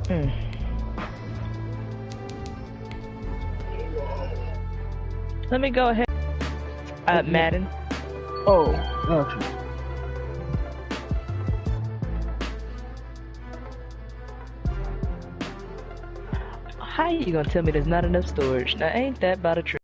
Mm. Let me go ahead. Madden. Oh, gotcha. How you gonna tell me there's not enough storage? Now ain't that about a trick?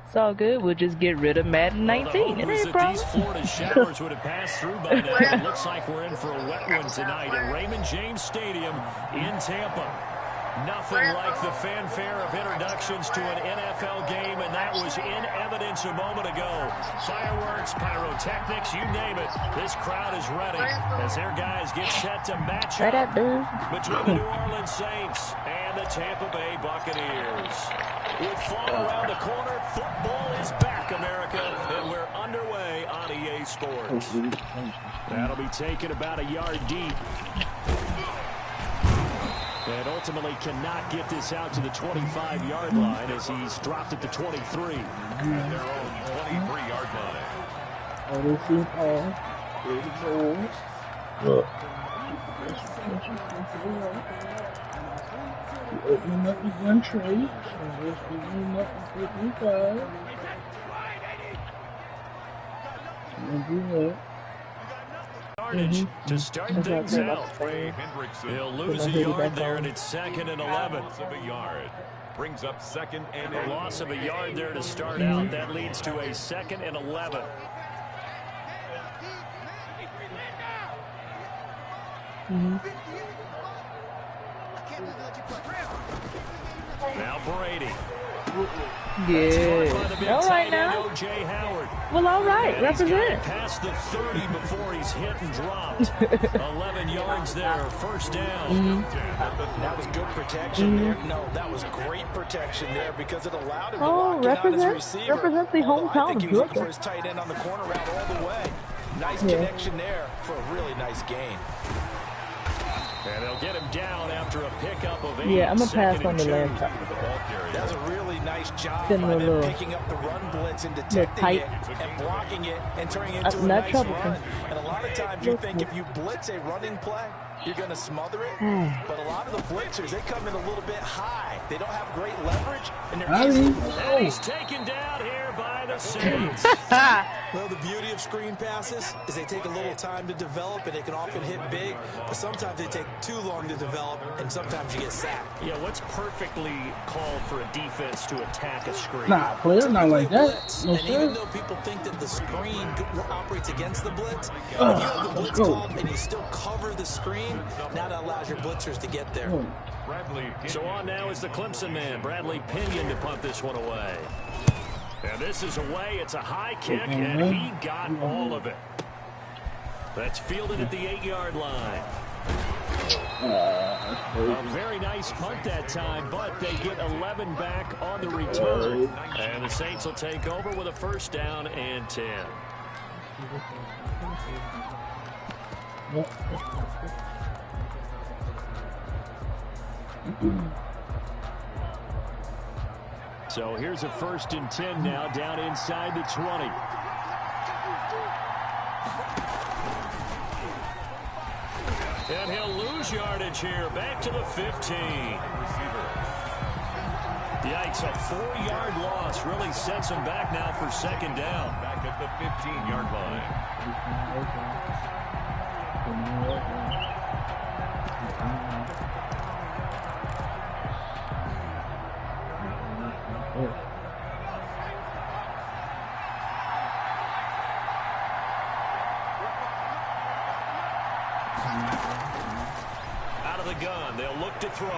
It's all good. We'll just get rid of Madden 19. It ain't a problem. These Florida showers would have passed through by now. It looks like we're in for a wet one tonight at Raymond James Stadium in Tampa. Nothing like the fanfare of introductions to an NFL game, and that was in evidence a moment ago. Fireworks, pyrotechnics, you name it. This crowd is ready as their guys get set to match up between the New Orleans Saints and the Tampa Bay Buccaneers. With fall around the corner, football is back, America, and we're underway on EA Sports. That'll be taken about a yard deep. And ultimately cannot get this out to the 25-yard line as he's dropped it to 23. At their own 23-yard line. Opening up the gun tray. Opening up the 55. Do that. To start things out. He'll lose a yard there, and it's 2nd and 11. Brings up 2nd and a loss of a yard there to start out. That leads to a 2nd and 11. Now Brady. Yeah. All right now. Well, all right. Represent. Past the 30 before he's hit and dropped. 11 yards there. First down. That was good protection there. No, that was great protection there because it allowed him to lock in on his receiver. Represent the hometown of Georgia. For his tight end on the corner route all the way. Nice connection there for a really nice gain. And they'll get him down after a pickup of 8. Yeah, I'm going to pass on the last time. That's a really nice job by them picking up the run blitz and detecting it and blocking it and turning it into a nice run. And a lot of times you think if you blitz a running play, you're going to smother it. But a lot of the blitzers, they come in a little bit high. They don't have great leverage, and they're easy. And he's taken down here by the Saints. Well, the beauty of screen passes is they take a little time to develop, and they can often hit big, but sometimes they take too long to develop, and sometimes you get sacked. Yeah, what's perfectly called for a defense to attack a screen? Nah, player, not like that. No, and even though people think that the screen operates against the blitz, if you have the blitz called and you still cover the screen, now that allows your blitzers to get there. So on now is the Clemson man, Bradley Pinion, to punt this one away. And this is away. It's a high kick, and he got all of it. That's fielded at the 8-yard line. A very nice punt that time, but they get 11 back on the return. And the Saints will take over with a first down and 10. So here's a 1st and 10 now, down inside the 20. And he'll lose yardage here, back to the 15. Yikes, a 4-yard loss really sets him back now for 2nd down. Back at the 15-yard line. Out of the gun, they'll look to throw.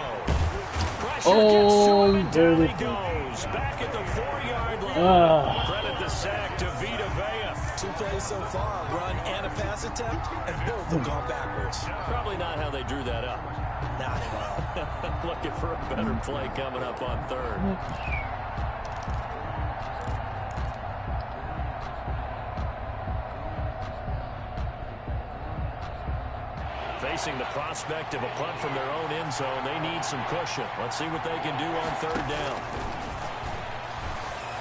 Pressure gets to him, and down he goes. Back at the 4-yard line. Credit the sack to Vita Vea. 2 plays so far, a run and a pass attempt, and both have gone backwards. Probably not how they drew that up. Not at all. Looking for a better play coming up on 3rd. Facing the prospect of a punt from their own end zone, they need some cushion. Let's see what they can do on 3rd down.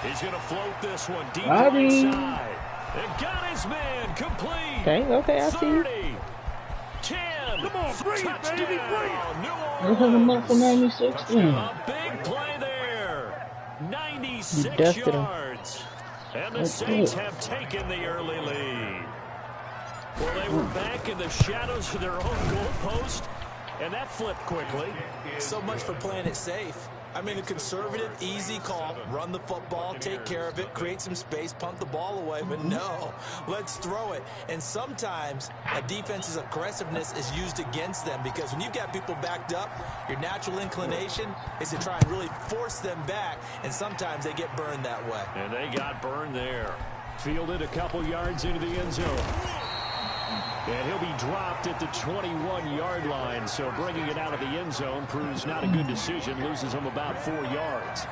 He's going to float this one deep right side. It got his man complete. Okay, I see you. 10. Come on, bring it, baby, bring it. Let's have a month for 96 then. A big play there. 96 yards. And the Saints have taken the early lead. Well, they were back in the shadows of their own goalpost, and that flipped quickly. So much for playing it safe. I mean, a conservative, easy call. Run the football, take care of it, create some space, punt the ball away. But no, let's throw it. And sometimes a defense's aggressiveness is used against them because when you've got people backed up, your natural inclination is to try and really force them back. And sometimes they get burned that way. And they got burned there. Fielded a couple yards into the end zone. And he'll be dropped at the 21-yard line, so bringing it out of the end zone proves not a good decision. Loses him about 4 yards.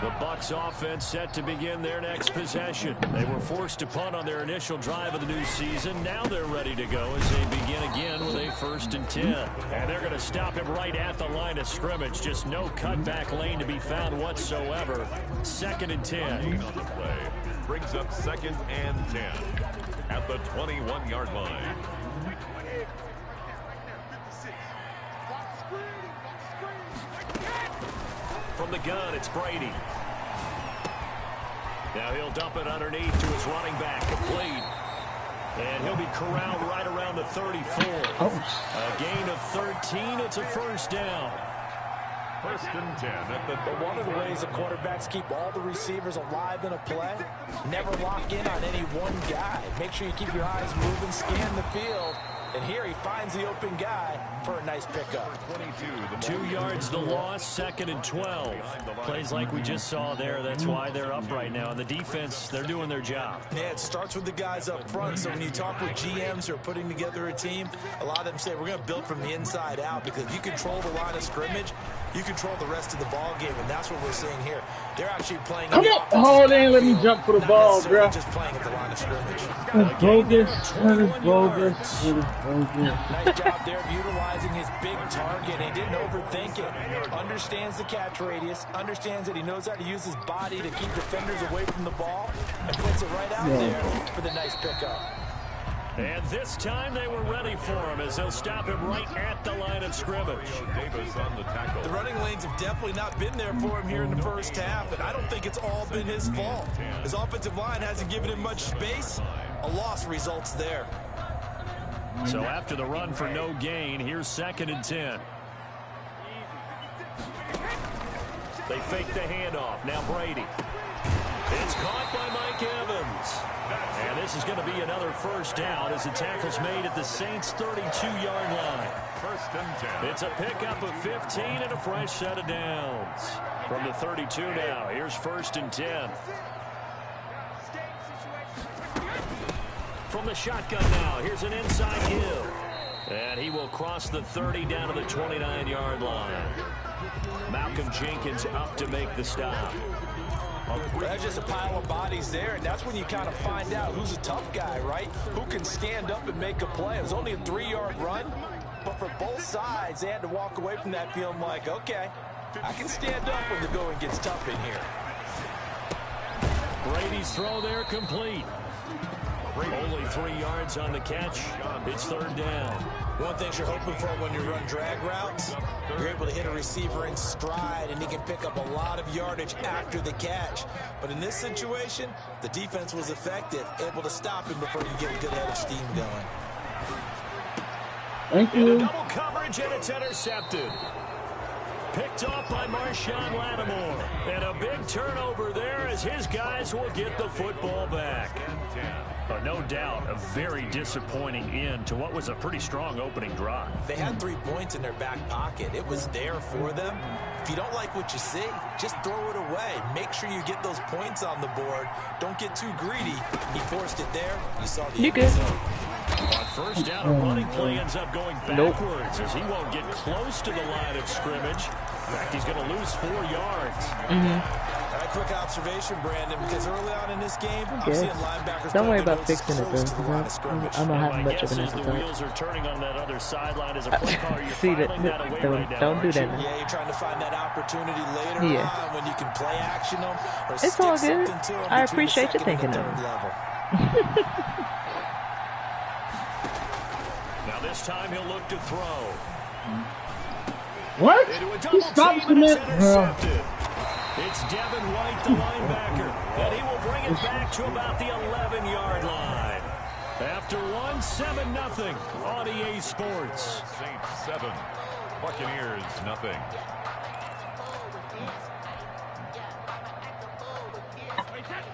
The Bucs offense set to begin their next possession. They were forced to punt on their initial drive of the new season. Now they're ready to go as they begin again with a 1st and 10. And they're going to stop him right at the line of scrimmage. Just no cutback lane to be found whatsoever. 2nd and 10. On the play brings up 2nd and 10 at the 21-yard line. From the gun, it's Brady. Now he'll dump it underneath to his running back, complete. And he'll be corralled right around the 34. A gain of 13. It's a 1st down. 1st and 10 at the. But one of the ways the quarterbacks keep all the receivers alive in a play, never lock in on any one guy. Make sure you keep your eyes moving, scan the field. And here he finds the open guy for a nice pickup. 2 yards the loss, 2nd and 12. Plays like we just saw there. That's why they're up right now. And the defense, they're doing their job. Yeah, it starts with the guys up front. So when you talk with GMs who are putting together a team, a lot of them say we're going to build from the inside out because if you control the line of scrimmage, you control the rest of the ball game. And that's what we're seeing here. They're actually playing. Come on. Oh, they ain't let me jump for the ball, bro. Just playing at the line of scrimmage. That's bogus. That is bogus. Nice job there of utilizing his big target. He didn't overthink it. Understands the catch radius. Understands that he knows how to use his body to keep defenders away from the ball. And puts it right out there for the nice pickup. And this time they were ready for him as they'll stop him right at the line of scrimmage. Davis on the tackle. The running lanes have definitely not been there for him here in the 1st half. And I don't think it's all been his fault. His offensive line hasn't given him much space. A loss results there. So after the run for no gain, here's 2nd and 10. They fake the handoff. Now Brady. It's caught by Mike Evans. And this is going to be another 1st down as the tackle's made at the Saints' 32-yard line. 1st and 10. It's a pickup of 15 and a fresh set of downs. From the 32 now, here's 1st and 10. From the shotgun now, here's an inside Hill. And he will cross the 30 down to the 29-yard line. Malcolm Jenkins up to make the stop. That's just a pile of bodies there, and that's when you kind of find out who's a tough guy, right? Who can stand up and make a play. It was only a 3-yard run, but for both sides, they had to walk away from that feeling like, okay, I can stand up when the going gets tough in here. Brady's throw there complete. Only 3 yards on the catch. It's 3rd down. One thing you're hoping for when you run drag routes, you're able to hit a receiver in stride, and he can pick up a lot of yardage after the catch. But in this situation, the defense was effective, able to stop him before you get a good head of steam going. Thank you. Double coverage, and it's intercepted. Picked off by Marshawn Lattimore. And a big turnover there as his guys will get the football back. No doubt a very disappointing end to what was a pretty strong opening drive. They had 3 points in their back pocket. It was there for them. If you don't like what you see, just throw it away. Make sure you get those points on the board. Don't get too greedy. He forced it there. You saw the end result. On 1st down, a running play ends up going backwards as he won't get close to the line of scrimmage. In fact, he's going to lose 4 yards. I quick observation, Brandon, because early on in this game, I'm seeing linebackers. Don't worry about fixing it, though. I'm not having much of an appetite. The wheels are turning on that other sideline as a play caller. You're see that? Don't do that. Yeah, you're trying to find that opportunity later on when you can play action them. Or it's all good. I appreciate you thinking of it. Now this time he'll look to throw. What? He stops him it. It's Devin White, the linebacker, and he will bring it back to about the 11-yard line. After 7-0 on EA Sports. Saints 7, Buccaneers nothing.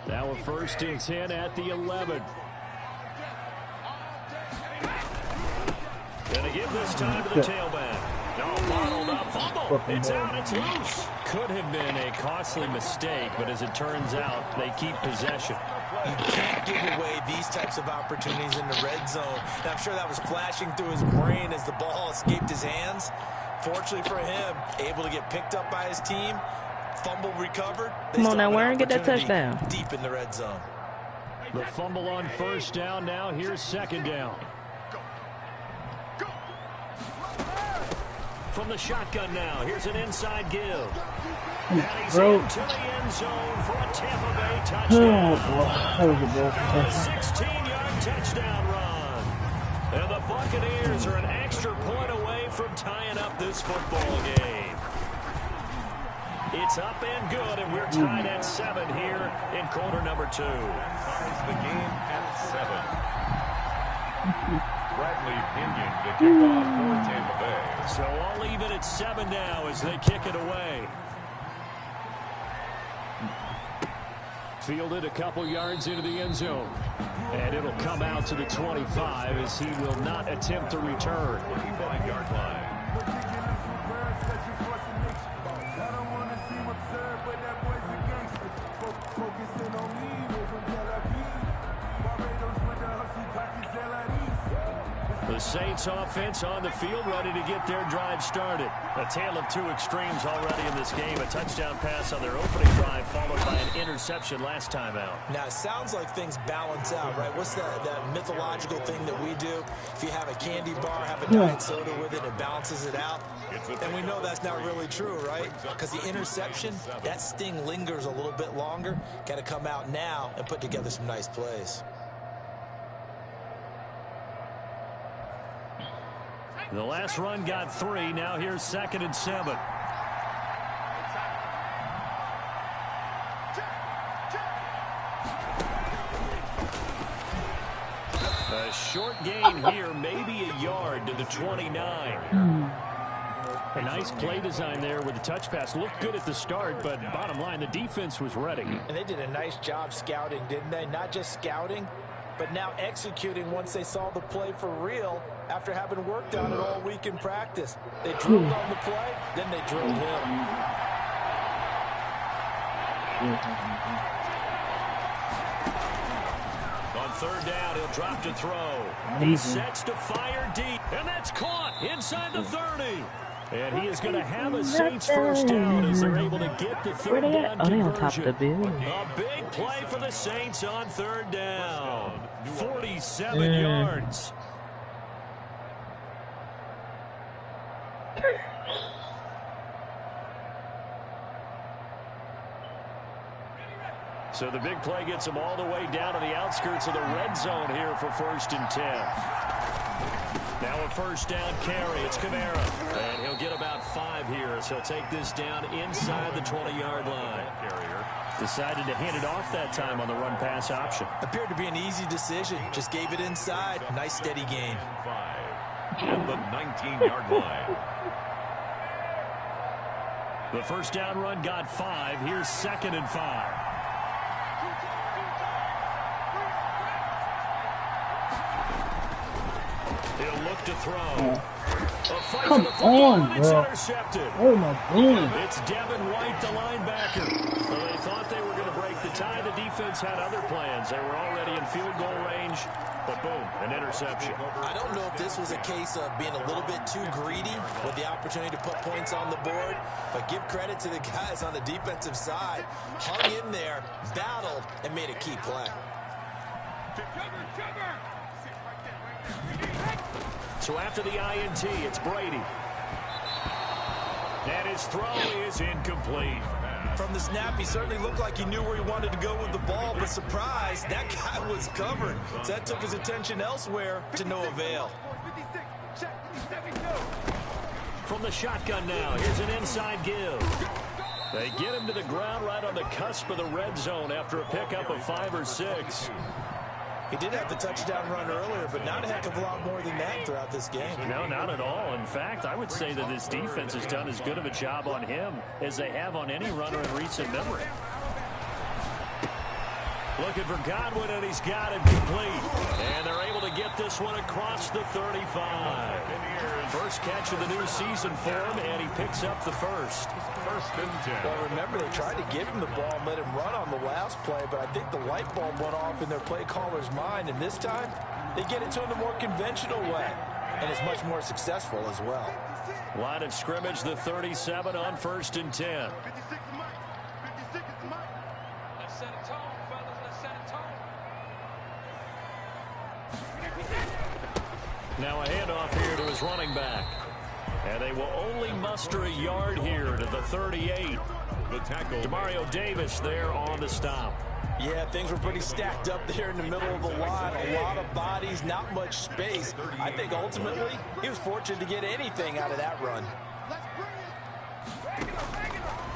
Now a 1st and 10 at the 11. Gonna give this time to the tailback. Bottled up fumble. It's out. It's loose. Could have been a costly mistake, but as it turns out, they keep possession. You can't give away these types of opportunities in the red zone. And I'm sure that was flashing through his brain as the ball escaped his hands. Fortunately for him, able to get picked up by his team, fumble recovered. Come on now, Warren, get that touchdown. Deep in the red zone. The fumble on 1st down. Now here's 2nd down. From the shotgun now, here's an inside give. And he's into the end zone for a Tampa Bay touchdown. A 16-yard touchdown run. And the Buccaneers are an extra point away from tying up this football game. It's up and good, and we're tied at 7 here in quarter number 2. Ties the game at 7. Bradley Pinion to kick off for Tampa Bay. So all even at 7 now as they kick it away. Fielded a couple yards into the end zone. And it'll come out to the 25 as he will not attempt to return. 25-yard line. The Saints offense on the field ready to get their drive started. A tale of two extremes already in this game. A touchdown pass on their opening drive followed by an interception last time out. Now, it sounds like things balance out, right? What's that mythological thing that we do? If you have a candy bar, have a diet soda with it, it balances it out. And we know that's not really true, right? Because the interception, that sting lingers a little bit longer. Got to come out now and put together some nice plays. The last run got 3. Now here's 2nd and 7. A short gain here, maybe a yard to the 29. A nice play design there with the touch pass. Looked good at the start, but bottom line, the defense was ready. And they did a nice job scouting, didn't they? Not just scouting, but now executing once they saw the play for real after having worked on it all week in practice. They drilled on the play, then they drilled him. On 3rd down, he'll drop to throw. He sets to fire deep, and that's caught inside the 30. And he is going to have a Saints first down as they're able to get the 3rd down conversion. On top of the bill. A big play for the Saints on 3rd down. 47 yards. So the big play gets them all the way down to the outskirts of the red zone here for 1st and 10. Now a 1st down carry. It's Kamara. And he'll get about 5 here as he'll take this down inside the 20-yard line. Decided to hand it off that time on the run-pass option. Appeared to be an easy decision. Just gave it inside. Nice steady gain. 5 at the 19-yard line. The 1st down run got 5. Here's 2nd and 5. He'll look to throw. Come on, bro. Oh my God. It's Devin White, the linebacker. So they thought they were going to break the tie. The defense had other plans. They were already in field goal range, but boom, an interception. I don't know if this was a case of being a little bit too greedy with the opportunity to put points on the board, but give credit to the guys on the defensive side. Hung in there, battled, and made a key play. So after the INT, it's Brady. And his throw is incomplete. From the snap, he certainly looked like he knew where he wanted to go with the ball, but surprise, that guy was covered. So that took his attention elsewhere to no avail. From the shotgun now, here's an inside give. They get him to the ground right on the cusp of the red zone after a pickup of 5 or 6. He did have the touchdown run earlier, but not a heck of a lot more than that throughout this game. No, not at all. In fact, I would say that this defense has done as good of a job on him as they have on any runner in recent memory. Looking for Godwin, and he's got it complete. And they're able to get this one across the 35. First catch of the new season for him, and he picks up the first. First and 10. Well, remember, they tried to give him the ball and let him run on the last play, but I think the light bulb went off in their play caller's mind, and this time they get it to him the more conventional way, and it's much more successful as well. Line of scrimmage, the 37 on first and 10. Now a handoff here to his running back. And they will only muster a yard here to the 38. The tackle. Demario Davis there on the stop. Yeah, things were pretty stacked up there in the middle of the line. A lot of bodies, not much space. I think ultimately he was fortunate to get anything out of that run.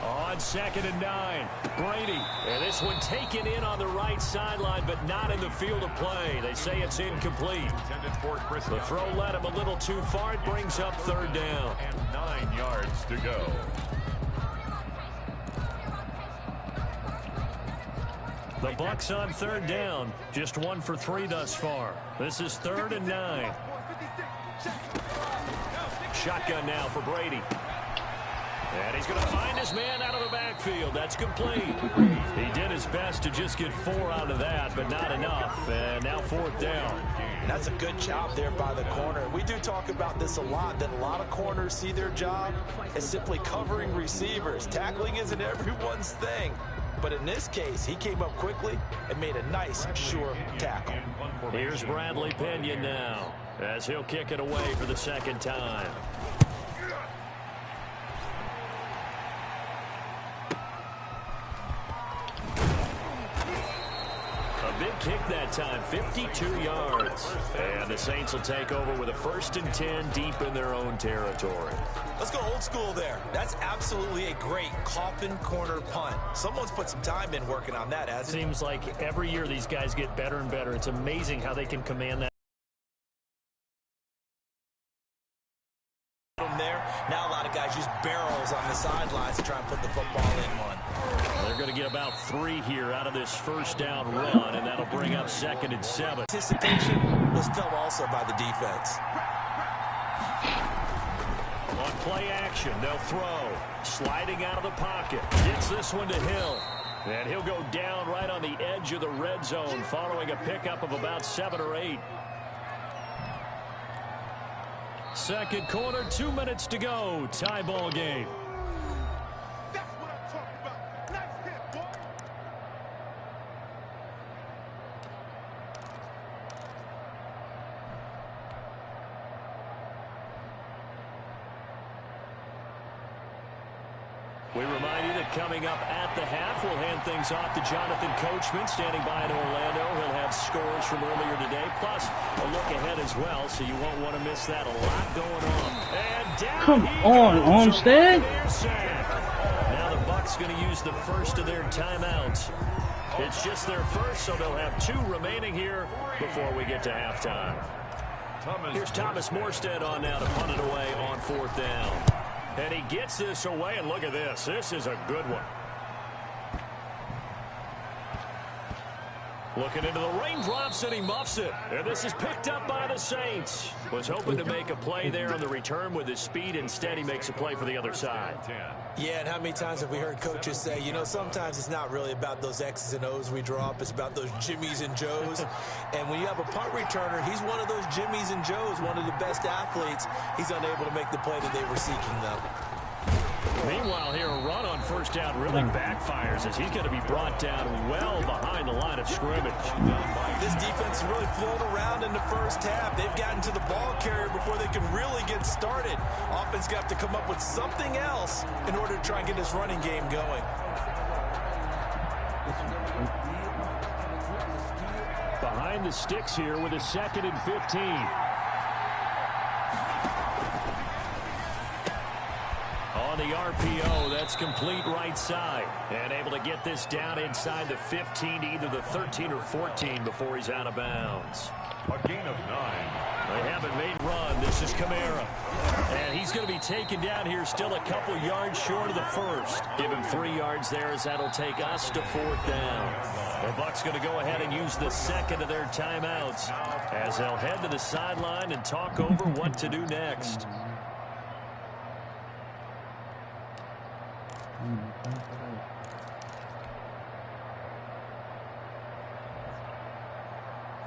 On 2nd and 9, Brady. And this one taken in on the right sideline, but not in the field of play. They say it's incomplete. The throw led him a little too far. It brings up 3rd down. And 9 yards to go. The Bucks on 3rd down. Just 1 for 3 thus far. This is 3rd and 9. Shotgun now for Brady. And he's going to find his man out of the backfield. That's complete. He did his best to just get 4 out of that, but not enough. And now 4th down. That's a good job there by the corner. We do talk about this a lot, that a lot of corners see their job as simply covering receivers. Tackling isn't everyone's thing. But in this case, he came up quickly and made a nice, sure tackle. Here's Bradley Pinion now, as he'll kick it away for the 2nd time. Big kick that time, 52 yards. And the Saints will take over with a 1st and 10 deep in their own territory. Let's go old school there. That's absolutely a great coffin corner punt. Someone's put some time in working on that, hasn't it? Seems like every year these guys get better and better. It's amazing how they can command that. From there, now a lot of guys use barrels on the sidelines to try and put the football in one. They're going to get about 3 here out of this 1st down run, and that'll bring up 2nd and 7. Anticipation was felt also by the defense. On play action, they'll throw. Sliding out of the pocket. Gets this one to Hill. And he'll go down right on the edge of the red zone following a pickup of about 7 or 8. 2nd quarter, 2 minutes to go. Tie ball game. We remind you that coming up at the half, we'll hand things off to Jonathan Coachman standing by in Orlando. He'll have scores from earlier today, plus a look ahead as well, so you won't want to miss that. A lot going on. And down Come on, Armstead. Now the Bucks going to use the first of their timeouts. It's just their first, so they'll have 2 remaining here before we get to halftime. Here's Thomas Morstead on now to punt it away on 4th down. And he gets this away, and look at this. This is a good one. Looking into the raindrops, and he muffs it. And this is picked up by the Saints. Was hoping to make a play there on the return with his speed. Instead, he makes a play for the other side. Yeah, and how many times have we heard coaches say, you know, sometimes it's not really about those X's and O's we draw up. It's about those Jimmies and Joes. And when you have a punt returner, he's one of those Jimmies and Joes, one of the best athletes. He's unable to make the play that they were seeking, though. Meanwhile, here a run on first down really backfires as he's going to be brought down well behind the line of scrimmage. This defense has really flown around in the first half. They've gotten to the ball carrier before they can really get started. Offense got to come up with something else in order to try and get this running game going. Behind the sticks here with a 2nd and 15. On the RPO, that's complete right side. And able to get this down inside the 15 to either the 13 or 14 before he's out of bounds. A gain of 9. They haven't made run. This is Kamara. And he's going to be taken down here still a couple yards short of the first. Give him 3 yards there as that'll take us to 4th down. The Bucs going to go ahead and use the second of their timeouts as they'll head to the sideline and talk over what to do next.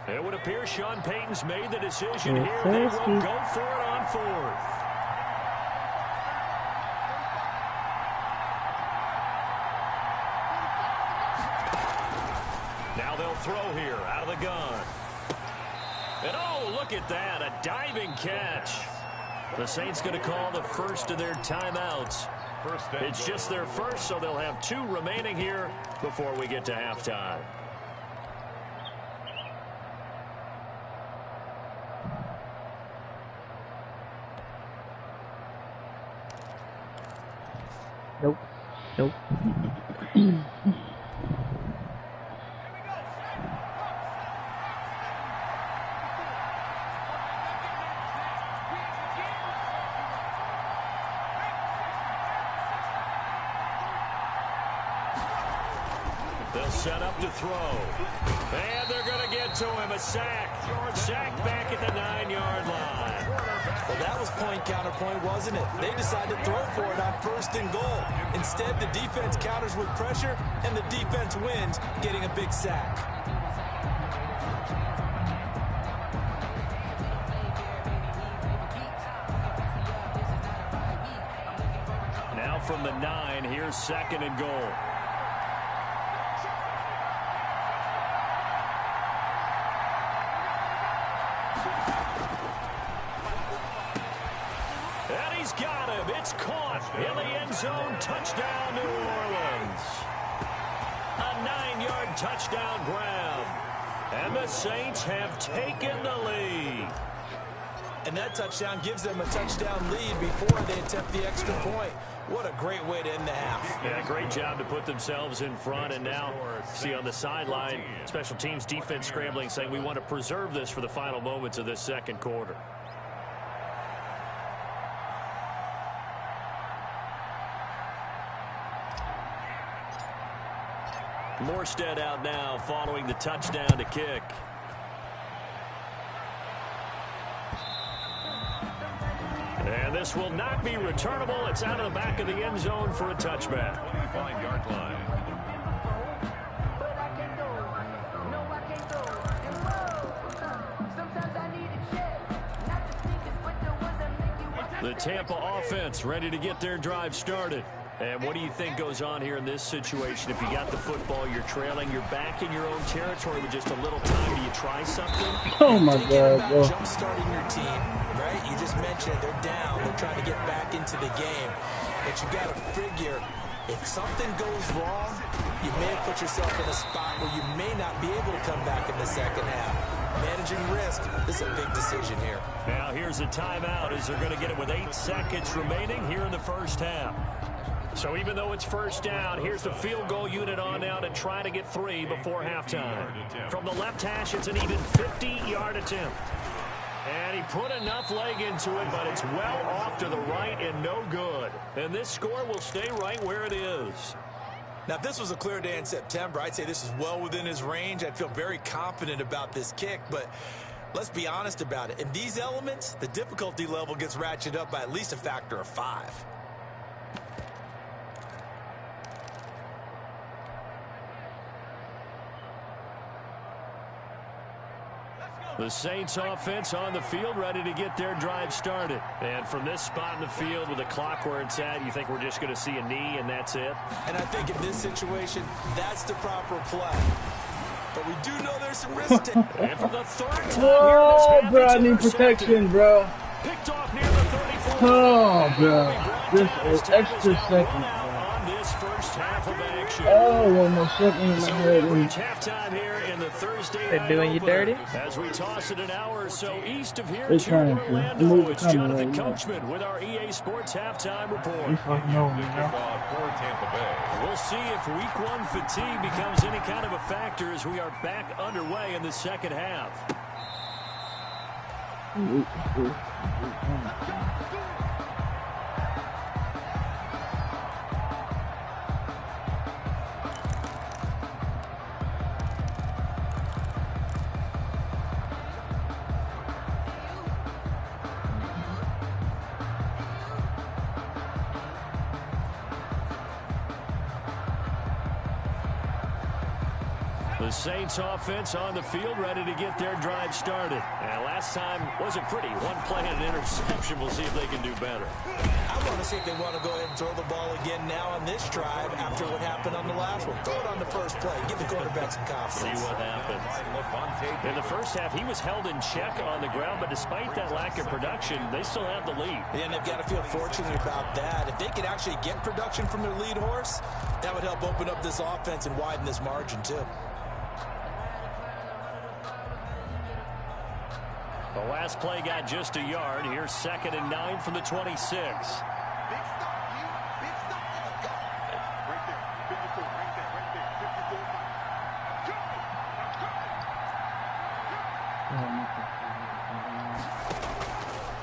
It would appear Sean Payton's made the decision here. They will go for it on 4th. Now they'll throw here out of the gun. And oh, look at that, a diving catch. The Saints going to call the first of their timeouts. It's just their first, so they'll have 2 remaining here before we get to halftime. Nope. Nope. They'll set up to throw. And they're going to get to him. A sack. Sack back at the 9-yard line. Well, that was point counterpoint, wasn't it? They decided to throw for it on 1st and goal. Instead, the defense counters with pressure, and the defense wins, getting a big sack. Now from the 9, here's 2nd and goal. And he's got him. It's caught in the end zone. Touchdown, New Orleans. A 9-yard touchdown grab. And the Saints have taken the lead. And that touchdown gives them a touchdown lead before they attempt the extra point. What a great way to end the half. Yeah, great job to put themselves in front. And now, see on the sideline, special teams defense scrambling, saying we want to preserve this for the final moments of this second quarter. Morstead out now following the touchdown to kick. And this will not be returnable. It's out of the back of the end zone for a touchback. 25-yard line. The Tampa offense ready to get their drive started. And what do you think goes on here in this situation? If you got the football, you're trailing, you're back in your own territory with just a little time. Do you try something? Oh, my God. Jump-starting your team, right? You just mentioned they're down. They're trying to get back into the game. But you got to figure, if something goes wrong, you may put yourself in a spot where you may not be able to come back in the second half. Managing risk, this is a big decision here. Now here's a timeout as they're going to get it with 8 seconds remaining here in the first half. So even though it's first down, here's the field goal unit on now to try to get 3 before halftime. From the left hash, it's an even 50-yard attempt. And he put enough leg into it, but it's well off to the right and no good. And this score will stay right where it is. Now, if this was a clear day in September, I'd say this is well within his range. I'd feel very confident about this kick, but let's be honest about it. In these elements, the difficulty level gets ratcheted up by at least a factor of 5. The Saints offense on the field, ready to get their drive started. And from this spot in the field with the clock where it's at, you think we're just going to see a knee and that's it? And I think in this situation, that's the proper play. But we do know there's some risk to and for the third time Oh, here, bro, I need protection, bro. Picked off near the 34. Oh, bro. This is extra second, bro. On this first half of action. Oh, one more second in my So head. we reach halftime here in the Thursday They're night doing you opener. dirty? As we toss it an hour or so east of here They're to trying to. Orlando, Move the it's camera Jonathan right now. Coachman with our EA Sports halftime report. You fucking over, The bro. kickoff for Tampa Bay. We'll see if week 1 fatigue becomes any kind of a factor as we are back underway in the second half. The Saints offense on the field ready to get their drive started. And last time wasn't pretty. One play and an interception. We'll see if they can do better. I want to see if they want to go ahead and throw the ball again now on this drive after what happened on the last one. Throw it on the first play. Give the quarterback some confidence. See what happens. In the first half, he was held in check on the ground, but despite that lack of production, they still have the lead. And they've got to feel fortunate about that. If they could actually get production from their lead horse, that would help open up this offense and widen this margin too. The last play got just a yard. Here's 2nd and 9 from the 26.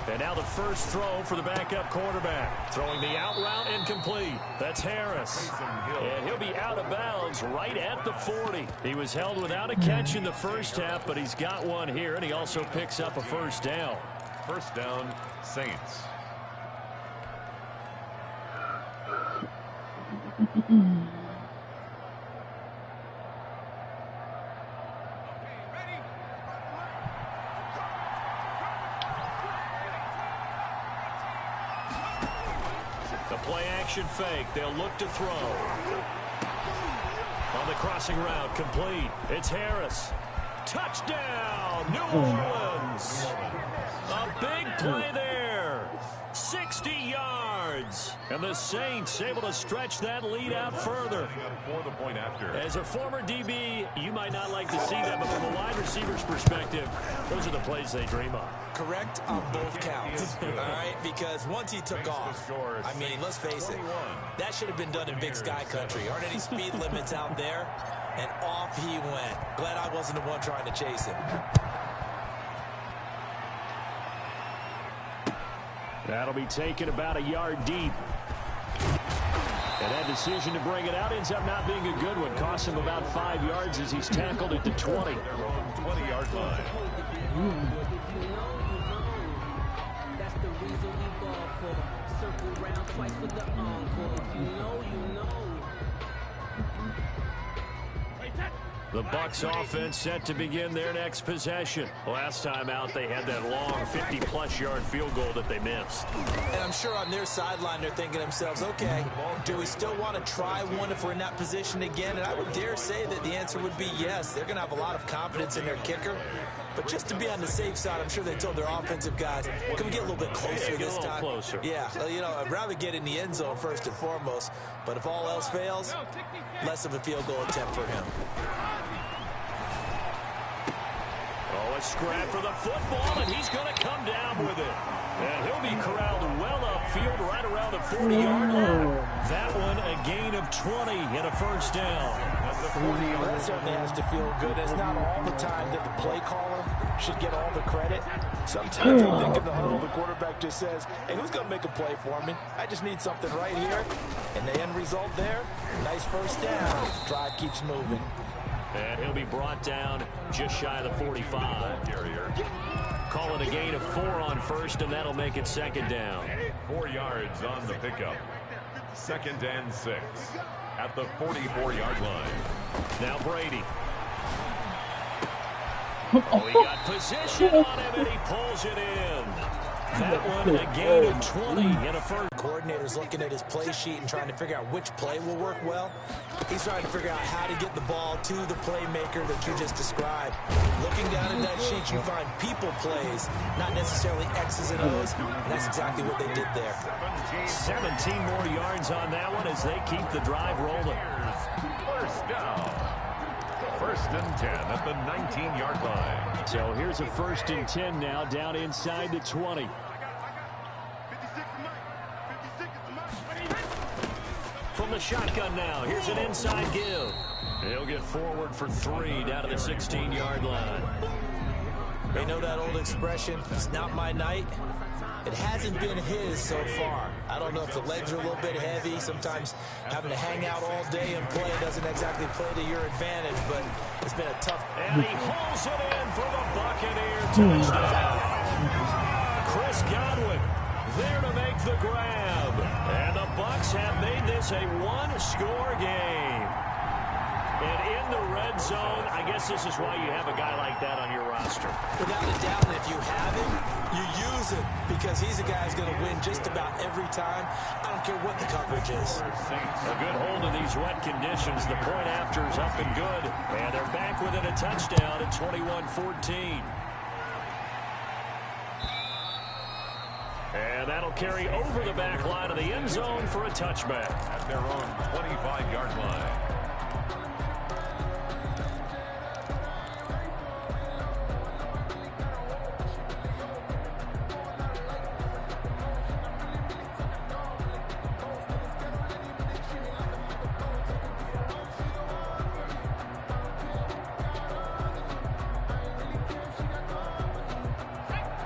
And now the first throw for the backup quarterback. Throwing the out route incomplete. That's Harris. And he'll be out of bounds right at the 40. He was held without a catch in the first half, but he's got one here, and he also picks up a first down. First down, Saints. The play-action fake. They'll look to throw. On the crossing route, complete. It's Harris. Touchdown, New Orleans. A big play there. 60 yards. And the Saints able to stretch that lead out further. For the point after. As a former DB, you might not like to see that, but from a wide receiver's perspective, those are the plays they dream of. Correct on both counts. All right, because once he took off, I mean, let's face it, that should have been done in Big Sky country. Aren't any speed limits out there? And off he went. Glad I wasn't the one trying to chase him. That'll be taken about a yard deep. And that decision to bring it out ends up not being a good one. Costs him about 5 yards as he's tackled at the 20. 20-yard line. That's the reason we ball for. Circle round twice for the encore. If you know, you know. The Bucs offense set to begin their next possession. Last time out, they had that long 50-plus yard field goal that they missed. And I'm sure on their sideline they're thinking to themselves, okay, do we still want to try one if we're in that position again? And I would dare say that the answer would be yes. They're going to have a lot of confidence in their kicker. But just to be on the safe side, I'm sure they told their offensive guys, can we get a little bit closer this time? Closer. Yeah, you know, I'd rather get in the end zone first and foremost. But if all else fails, less of a field goal attempt for him. Oh, a scrap for the football, and he's going to come down with it. And he'll be corralled well upfield right around the 40-yard line. That one a gain of 20 and a first down. Well, that certainly has to feel good. It's not all the time that the play caller should get all the credit. Sometimes I think in the huddle, the quarterback just says, hey, who's going to make a play for me? I just need something right here. And the end result there, nice first down. Drive keeps moving. And he'll be brought down just shy of the 45. Call it a gain of 4 on first, and that'll make it second down. 4 yards on the pickup. 2nd and 6 at the 44-yard line. Now Brady. Oh, he got position on him, and he pulls it in. That one, a gain of 20 in a first. Coordinator's looking at his play sheet and trying to figure out which play will work well. He's trying to figure out how to get the ball to the playmaker that you just described. Looking down at that sheet, you find people plays, not necessarily X's and O's, and that's exactly what they did there. 17 more yards on that one as they keep the drive rolling. First down. 1st and 10 at the 19-yard line. So here's a 1st and 10 now, down inside the 20. From the shotgun now, here's an inside give. He'll get forward for 3 down to the 16-yard line. They know that old expression, it's not my night. It hasn't been his so far. I don't know if the legs are a little bit heavy. Sometimes having to hang out all day and play doesn't exactly play to your advantage, but it's been a tough... And he hauls it in for the Buccaneer touchdown. Chris Godwin there to make the grab. And the Bucs have made this a 1-score game. And in the red zone, I guess this is why you have a guy like that on your roster. Without a doubt, and if you have him, you use him because he's a guy who's going to win just about every time. I don't care what the coverage is. A good hold of these wet conditions. The point after is up and good. And they're back within a touchdown at 21-14. And that'll carry over the back line of the end zone for a touchback. At their own 25-yard line.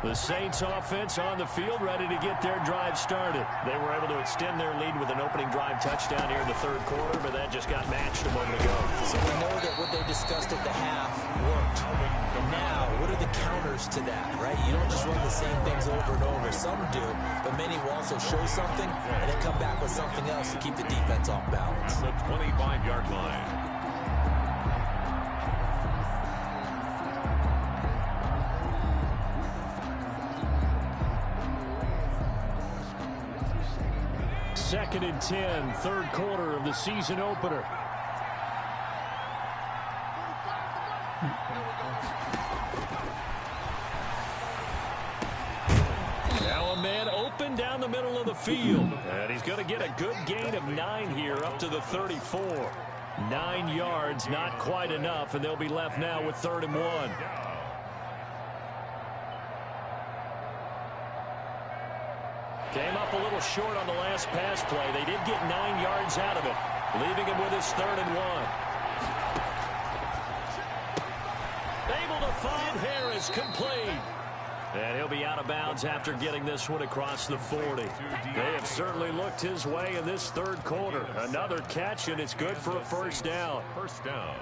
The Saints offense on the field, ready to get their drive started. They were able to extend their lead with an opening drive touchdown here in the 3rd quarter, but that just got matched a moment ago. So we know that what they discussed at the half worked. Now, what are the counters to that, right? You don't just run the same things over and over. Some do, but many will also show something and then come back with something else to keep the defense off balance. The 25-yard line. Second and 10, 3rd quarter of the season opener. Now a man open down the middle of the field. And he's going to get a good gain of 9 here up to the 34. 9 yards, not quite enough, and they'll be left now with 3rd and 1. Came up a little short on the last pass play. They did get 9 yards out of it, leaving him with his 3rd and 1. Able to find Harris, complete. And he'll be out of bounds after getting this one across the 40. They have certainly looked his way in this 3rd quarter. Another catch, and it's good for a 1st down. 1st down.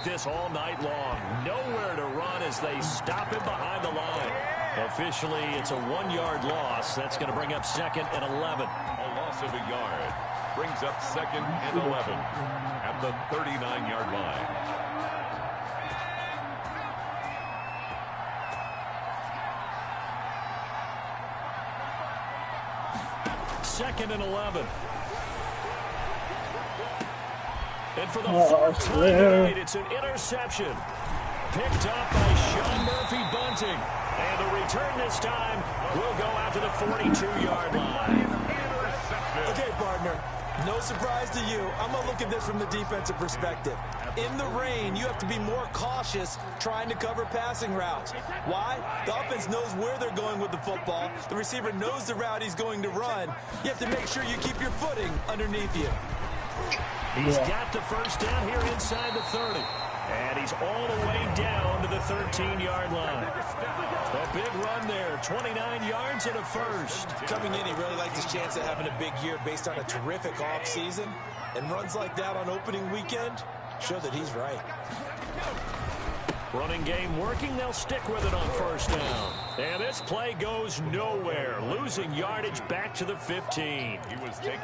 This all night long. Nowhere to run as they stop him behind the line. Officially, it's a 1-yard loss. That's going to bring up 2nd and 11. A loss of a yard brings up 2nd and 11 at the 39-yard line. Second and 11. And for the 4th time tonight, it's an interception. Picked up by Sean Murphy-Bunting. And the return this time will go out to the 42-yard line. Okay, partner, No surprise to you. I'm going to look at this from the defensive perspective. In the rain, you have to be more cautious trying to cover passing routes. Why? The offense knows where they're going with the football. The receiver knows the route he's going to run. You have to make sure you keep your footing underneath you. He's got the first down here inside the 30. And he's all the way down to the 13-yard line. A big run there, 29 yards and a first. Coming in, he really liked his chance of having a big year based on a terrific offseason. And runs like that on opening weekend show that he's right. Running game working. They'll stick with it on first down. And this play goes nowhere. Losing yardage back to the 15.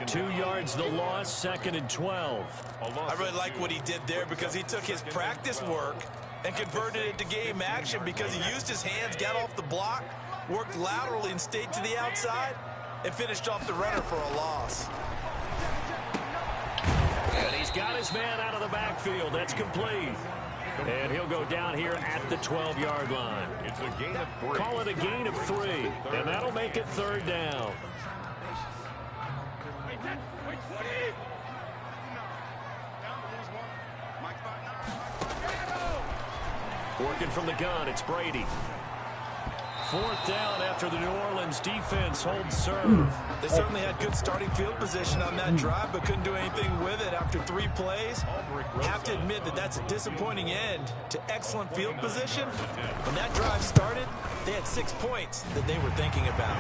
2 yards the loss, 2nd and 12. I really like what he did there because he took his practice work and converted it to game action because he used his hands, got off the block, worked laterally and stayed to the outside, and finished off the runner for a loss. And he's got his man out of the backfield. That's complete. And he'll go down here at the 12-yard line. It's a gain of 3. Call it a gain of 3. And that'll make it 3rd down. Working from the gun, it's Brady. 4th down after the New Orleans defense holds serve. They certainly had good starting field position on that drive, but couldn't do anything with it after 3 plays. Have to admit that that's a disappointing end to excellent field position. When that drive started, they had 6 points that they were thinking about.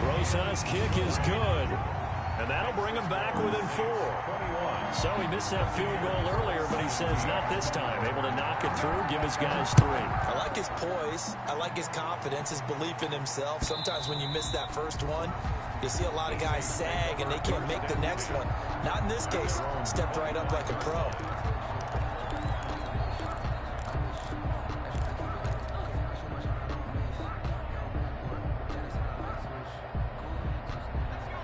Rosa's kick is good. And that'll bring him back within 4. So he missed that field goal earlier, but he says not this time. Able to knock it through, give his guys 3. I like his poise. I like his confidence, his belief in himself. Sometimes when you miss that first one, you see a lot of guys sag and they can't make the next one. Not in this case. Stepped right up like a pro.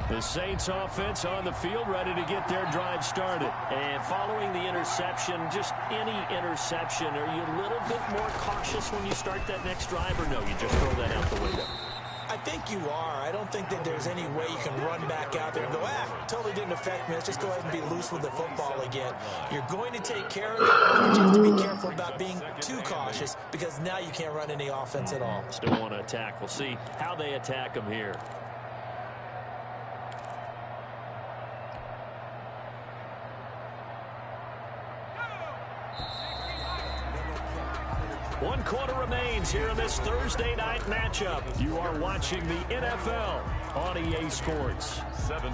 The Saints offense on the field, ready to get their drive started. And following the interception, just any interception, are you a little bit more cautious when you start that next drive, or no, you just throw that out the window? I think you are. I don't think that there's any way you can run back out there and go, totally didn't affect me. Let's just go ahead and be loose with the football again. You're going to take care of it, but you have to be careful about being too cautious because now you can't run any offense at all. Still want to attack. We'll see how they attack them here. One quarter remains here in this Thursday night matchup. You are watching the NFL on EA Sports. 17.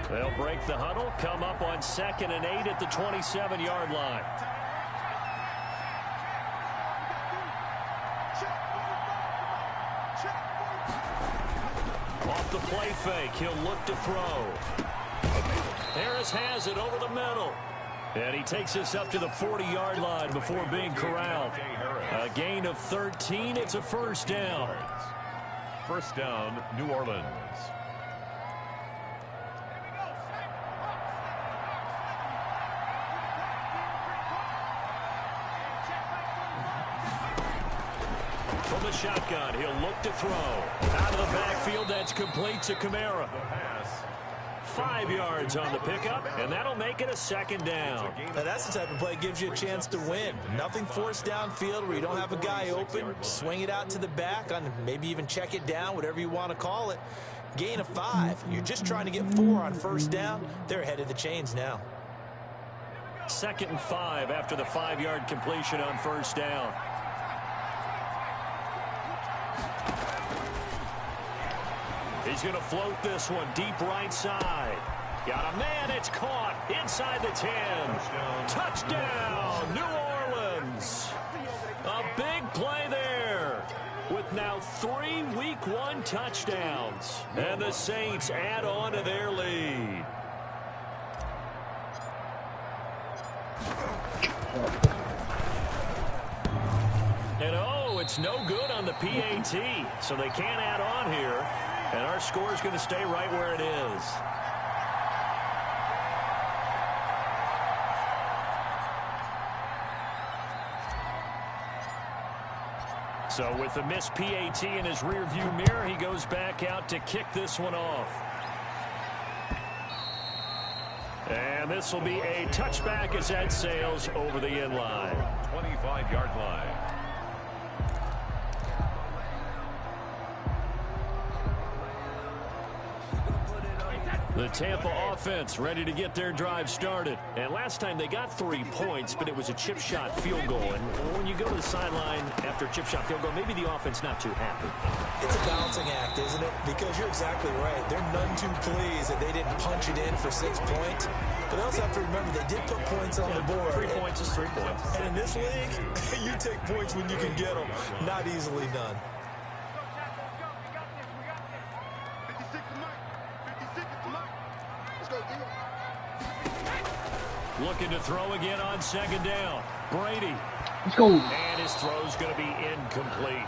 They'll break the huddle, come up on 2nd and 8 at the 27-yard line. Off the play fake, he'll look to throw. Harris has it over the middle. And he takes us up to the 40-yard line before being corralled. A gain of 13. It's a first down. First down, New Orleans. From the shotgun, he'll look to throw. Out of the backfield, that's complete to Kamara. 5 yards on the pickup, and that'll make it a 2nd down. Now that's the type of play that gives you a chance to win. Nothing forced downfield where you don't have a guy open. Swing it out to the back, on maybe even check it down, whatever you want to call it. Gain of 5. You're just trying to get 4 on first down. They're ahead of the chains now. 2nd and 5 after the 5-yard completion on first down. He's going to float this one deep right side. Got a man, it's caught inside the 10. Touchdown, New Orleans. A big play there with now 3 Week 1 touchdowns. And the Saints add on to their lead. And oh, it's no good on the PAT, so they can't add on here. And our score is going to stay right where it is. So with the missed PAT in his rearview mirror, he goes back out to kick this one off. And this will be a touchback as that sails over the end line. 25-yard line. The Tampa offense ready to get their drive started. And last time they got 3 points, but it was a chip shot field goal. And when you go to the sideline after a chip shot field goal, maybe the offense not too happy. It's a balancing act, isn't it? Because you're exactly right. They're none too pleased that they didn't punch it in for 6 points. But they also have to remember they did put points on the board. 3 points is 3 points. And in this league, you take points when you can get them. Not easily done. Looking to throw again on second down. Brady. Let's go. And his throw's going to be incomplete.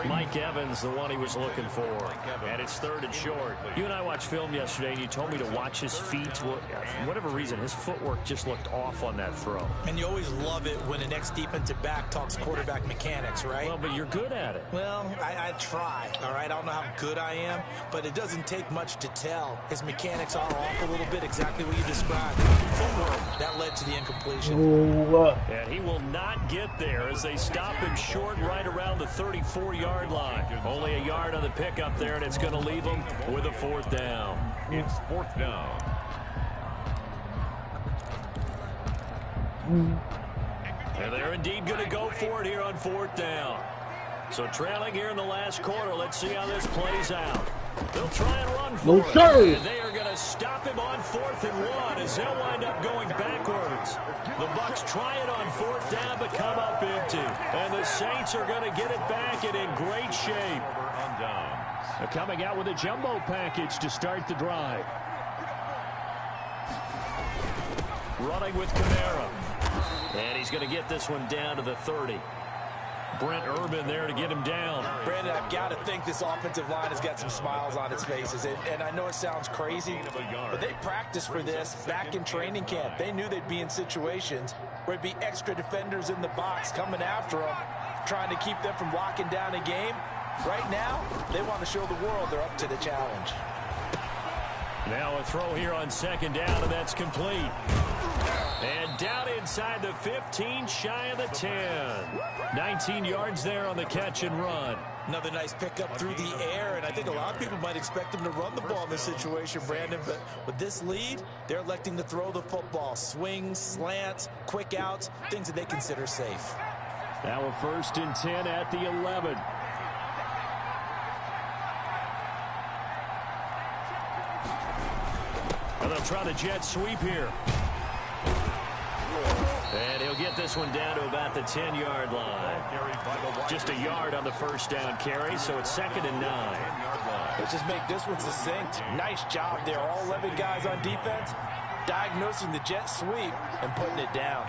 Mike Evans, the one he was looking for. And it's 3rd and short. You and I watched film yesterday, and you told me to watch his feet. Well, for whatever reason, his footwork just looked off on that throw. And you always love it when an ex-defensive back talks quarterback mechanics, right? Well, but you're good at it. Well, I try, all right? I don't know how good I am, but it doesn't take much to tell. His mechanics are off a little bit, exactly what you described. Footwork, that led to the incompletion. And he will not get there as they stop him short right around the 34-yard line. Only a yard on the pickup there, and it's going to leave him with a 4th down. It's 4th down. And they're indeed going to go for it here on 4th down. So trailing here in the last quarter, let's see how this plays out. They'll try and run for it. And they are going to stop him on 4th and 1 as they'll wind up going backwards. The Bucs try it on 4th down but come up empty. And the Saints are going to get it back and in great shape. They're coming out with a jumbo package to start the drive. Running with Kamara. And he's going to get this one down to the 30. Brent Urban there to get him down. Brandon, I've got to think this offensive line has got some smiles on its faces. And I know it sounds crazy, but they practiced for this back in training camp. They knew they'd be in situations where it'd be extra defenders in the box coming after them, trying to keep them from locking down a game. Right now, they want to show the world they're up to the challenge. Now a throw here on second down, and that's complete. And down inside the 15, shy of the 10. 19 yards there on the catch and run. Another nice pickup through the air, and I think a lot of people might expect him to run the ball in this situation, Brandon, but with this lead, they're electing to throw the football. Swings, slants, quick outs, things that they consider safe. Now a 1st and 10 at the 11. And they'll try the jet sweep here. And he'll get this one down to about the 10-yard line. Just a yard on the 1st down carry, so it's 2nd and 9. Let's just make this one succinct. Nice job there. All 11 guys on defense diagnosing the jet sweep and putting it down.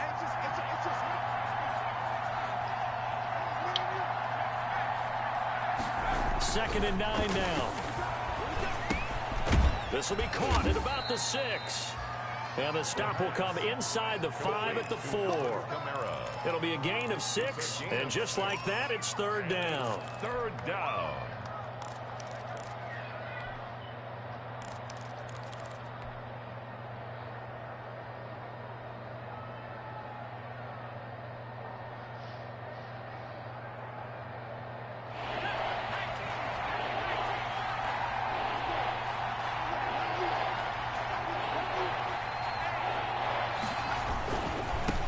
Second and 9 now. This will be caught at about the 6. And the stop will come inside the 5 at the 4. It'll be a gain of 6, and just like that, it's 3rd down. 3rd down.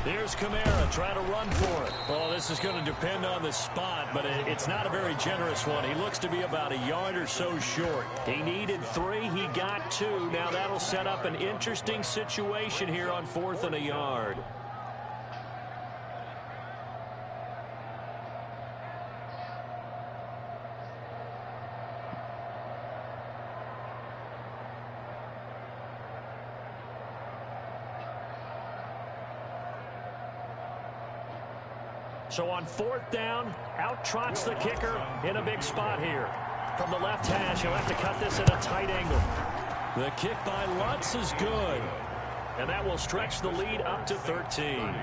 Here's Kamara trying to run for it. Well, this is going to depend on the spot, but it's not a very generous one. He looks to be about a yard or so short. He needed 3. He got 2. Now that'll set up an interesting situation here on 4th and a yard. So on 4th down, out trots the kicker in a big spot here. From the left hash, he'll have to cut this at a tight angle. The kick by Lutz is good. And that will stretch the lead up to 13.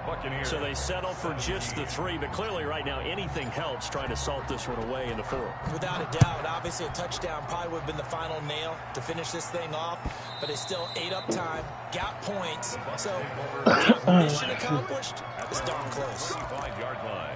Buccaneers. So they settle for just the 3, but clearly right now anything helps trying to salt this one away in the 4th. Without a doubt, obviously a touchdown probably would have been the final nail to finish this thing off, but it's still ate up time, got points, so mission accomplished. It's darn close. 35-yard line.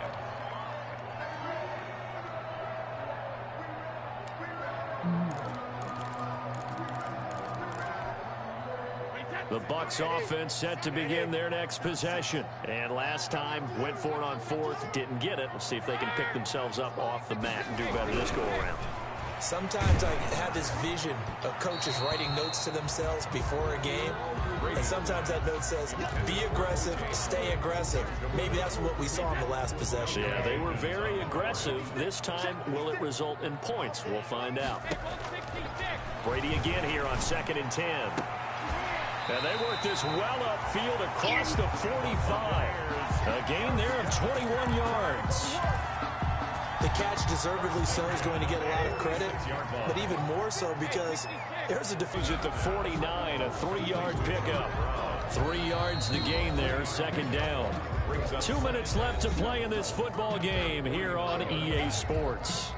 The Bucs offense set to begin their next possession. And last time, went for it on 4th, didn't get it. We'll see if they can pick themselves up off the mat and do better this go-around. Sometimes I have this vision of coaches writing notes to themselves before a game. And sometimes that note says, be aggressive, stay aggressive. Maybe that's what we saw in the last possession. Yeah, they were very aggressive. This time, will it result in points? We'll find out. Brady again here on 2nd and 10. And they work this well upfield across the 45. A gain there of 21 yards. The catch, deservedly so, is going to get a lot of credit, but even more so because there's a defense at the 49, a 3-yard pickup. 3 yards the gain there, 2nd down. 2 minutes left to play in this football game here on EA Sports.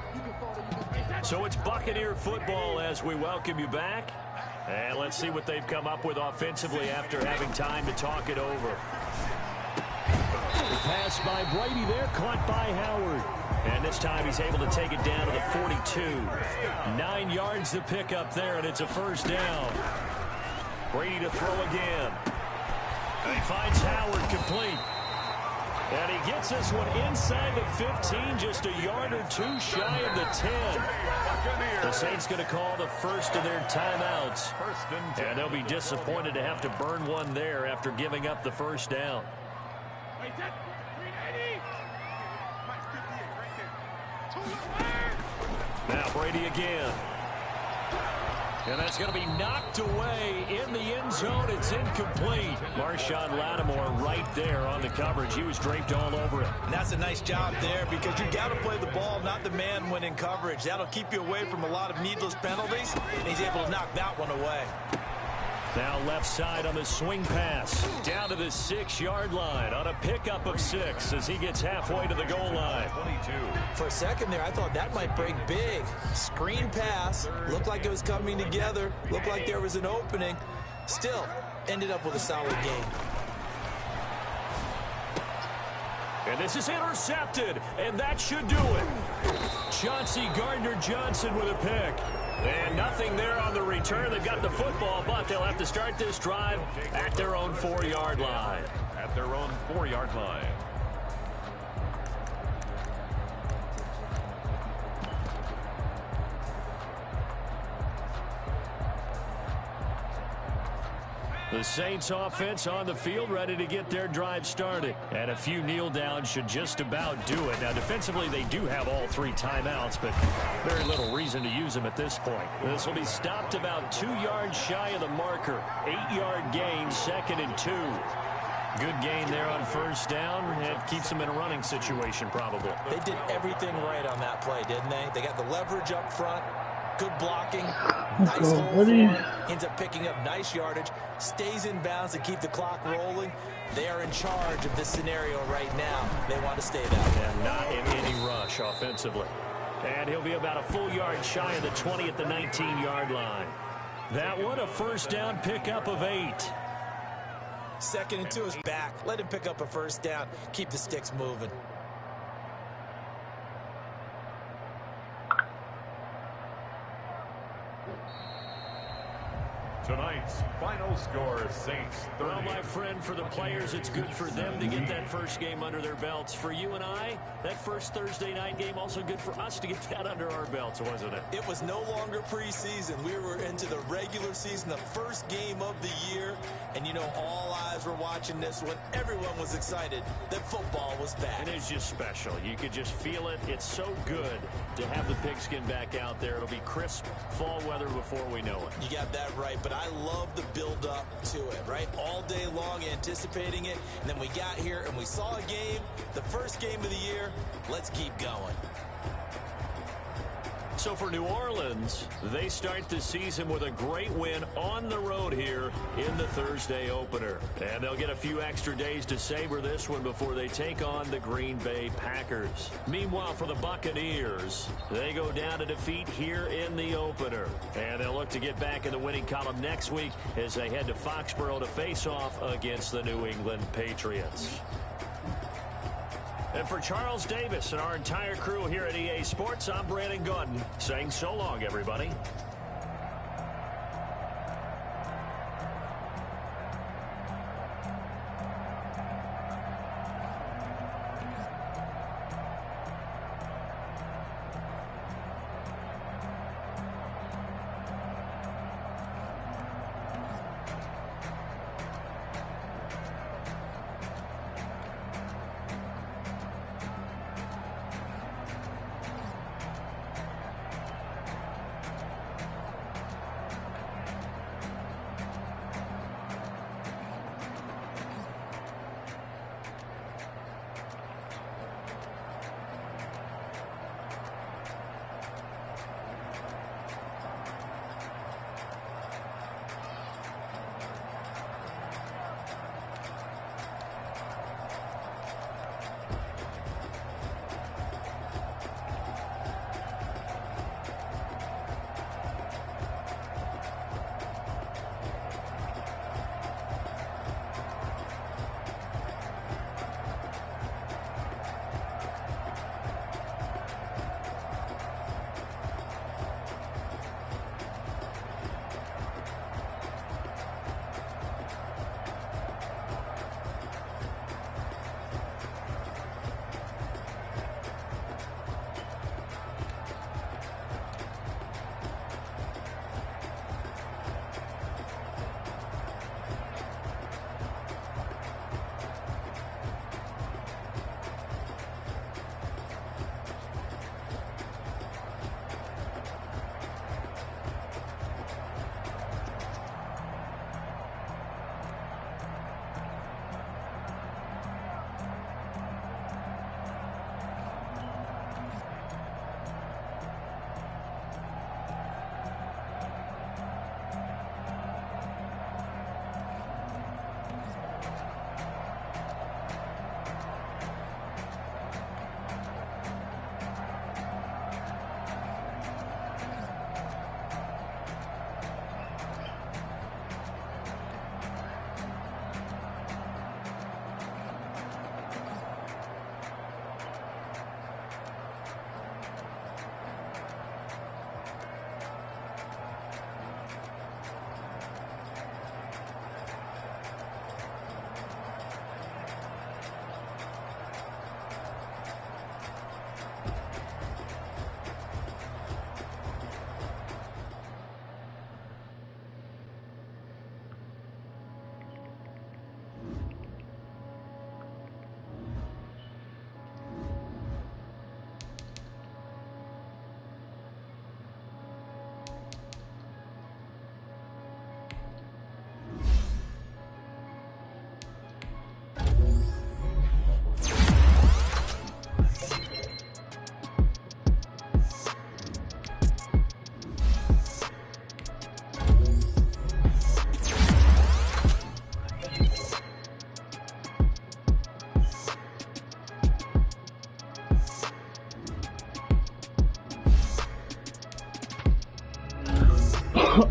So it's Buccaneer football as we welcome you back. And let's see what they've come up with offensively after having time to talk it over. The pass by Brady there, caught by Howard. And this time he's able to take it down to the 42. 9 yards to pick up there, and it's a 1st down. Brady to throw again. And he finds Howard complete. And he gets this one inside the 15, just a yard or 2 shy of the 10. The Saints going to call the first of their timeouts. And they'll be disappointed to have to burn one there after giving up the 1st down. Now Brady again. And that's going to be knocked away in the end zone. It's incomplete. Marshawn Lattimore right there on the coverage. He was draped all over it. And that's a nice job there because you got to play the ball, not the man when in coverage. That'll keep you away from a lot of needless penalties. And he's able to knock that one away. Now left side on the swing pass. Down to the 6-yard line on a pickup of 6 as he gets halfway to the goal line. 22. For a second there, I thought that might break big. Screen pass. Looked like it was coming together. Looked like there was an opening. Still, ended up with a solid game. And this is intercepted, and that should do it. Chauncey Gardner-Johnson with a pick. And nothing there on the return. They've got the football, but they'll have to start this drive at their own 4-yard line. At their own 4-yard line. The Saints offense on the field ready to get their drive started. And a few kneel downs should just about do it. Now defensively they do have all 3 timeouts, but very little reason to use them at this point. This will be stopped about 2 yards shy of the marker. 8-yard gain, 2nd and 2. Good gain there on 1st down. It keeps them in a running situation probably. They did everything right on that play, didn't they? They got the leverage up front. Good blocking. Nice hold for him. Ends up picking up nice yardage. Stays in bounds to keep the clock rolling. They are in charge of this scenario right now. They want to stay that way. And not in any rush offensively. And he'll be about a full yard shy of the 20 at the 19-yard line. That one, a 1st down pickup of 8. 2nd and 2 is back. Let him pick up a 1st down. Keep the sticks moving. Tonight's final score, Saints 30. Well, my friend, for the players, it's good for them to get that first game under their belts. For you and I, that first Thursday night game, also good for us to get that under our belts, wasn't it? It was no longer preseason. We were into the regular season, the first game of the year. And, you know, all eyes were watching this when everyone was excited that football was back. It is just special. You could just feel it. It's so good to have the pigskin back out there. It'll be crisp fall weather before we know it. You got that right, but I love the build-up to it, right? All day long anticipating it, and then we got here and we saw a game, the first game of the year. Let's keep going. So for New Orleans, they start the season with a great win on the road here in the Thursday opener. And they'll get a few extra days to savor this one before they take on the Green Bay Packers. Meanwhile, for the Buccaneers, they go down to defeat here in the opener. And they'll look to get back in the winning column next week as they head to Foxborough to face off against the New England Patriots. And for Charles Davis and our entire crew here at EA Sports, I'm Brandon Gaudin saying so long, everybody.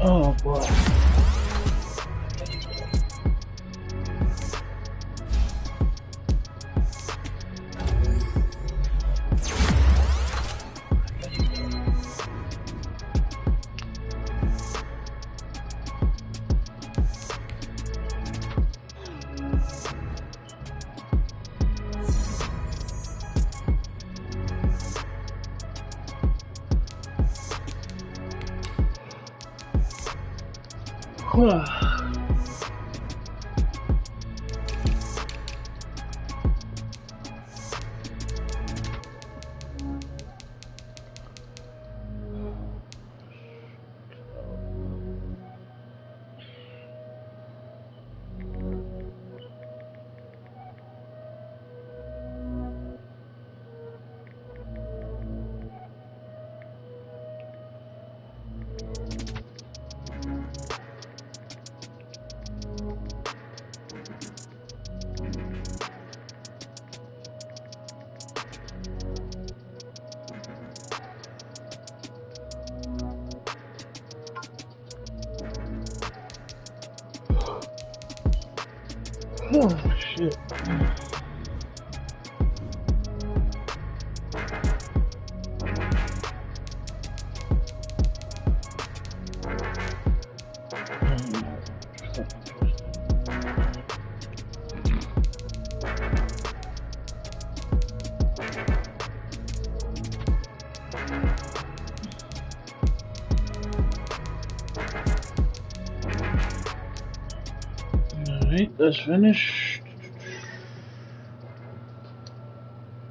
Oh boy. Oh shit. Alright, let's finish.